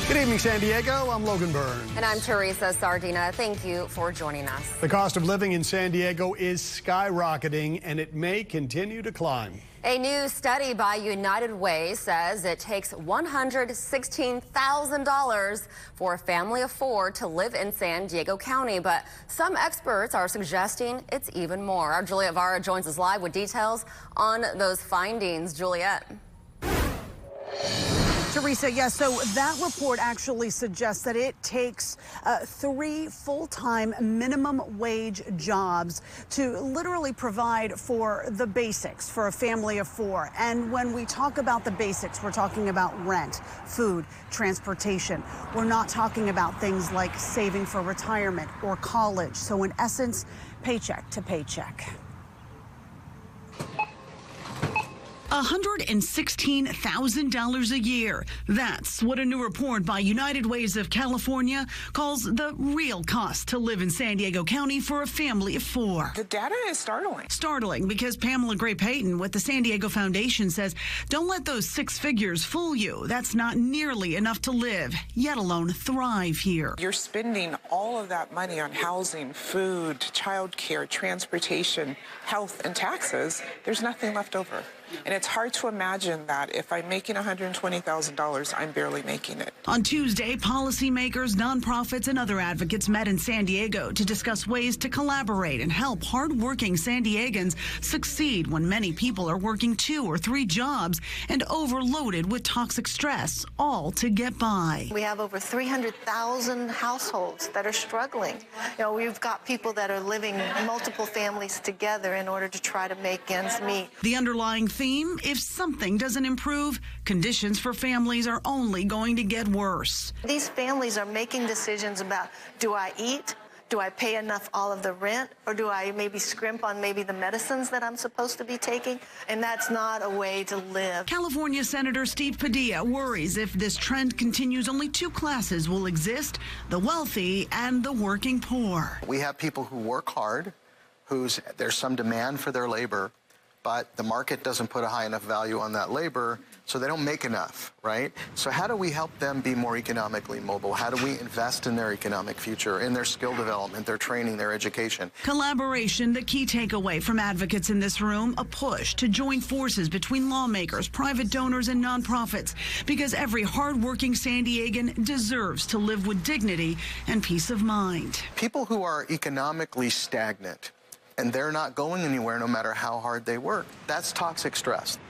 Good evening, San Diego. I'm Logan Burns. And I'm Teresa Sardina. Thank you for joining us. The cost of living in San Diego is skyrocketing, and it may continue to climb. A new study by United Way says it takes $116,000 for a family of four to live in San Diego County, but some experts are suggesting it's even more. Our Juliet Vara joins us live with details on those findings. Juliet. Teresa, yes, so that report actually suggests that it takes 3 full-time minimum wage jobs to literally provide for the basics for a family of four. And when we talk about the basics, we're talking about rent, food, transportation. We're not talking about things like saving for retirement or college. So in essence, paycheck to paycheck. $116,000 a year. That's what a new report by United Ways of California calls the real cost to live in San Diego County for a family of four. The data is startling. Startling because Pamela Gray Payton with the San Diego Foundation says, don't let those 6 figures fool you. That's not nearly enough to live, yet alone thrive here. You're spending all of that money on housing, food, childcare, transportation, health, and taxes. There's nothing left over. And it's hard to imagine that if I'm making $120,000, I'm barely making it. On Tuesday, policymakers, nonprofits, and other advocates met in San Diego to discuss ways to collaborate and help hardworking San Diegans succeed when many people are working 2 or 3 jobs and overloaded with toxic stress, all to get by. We have over 300,000 households that are struggling. You know, we've got people that are living multiple families together in order to try to make ends meet. The underlying theme, if something doesn't improve, conditions for families are only going to get worse. These families are making decisions about, do I eat? Do I pay enough all of the rent? Or do I maybe scrimp on maybe the medicines that I'm supposed to be taking? And that's not a way to live. California Senator Steve Padilla worries if this trend continues, only 2 classes will exist, the wealthy and the working poor. We have people who work hard, there's some demand for their labor, but the market doesn't put a high enough value on that labor, so they don't make enough, right? So how do we help them be more economically mobile? How do we invest in their economic future, in their skill development, their training, their education? Collaboration, the key takeaway from advocates in this room, a push to join forces between lawmakers, private donors, and nonprofits, because every hardworking San Diegan deserves to live with dignity and peace of mind. People who are economically stagnant, and they're not going anywhere no matter how hard they work, that's toxic stress.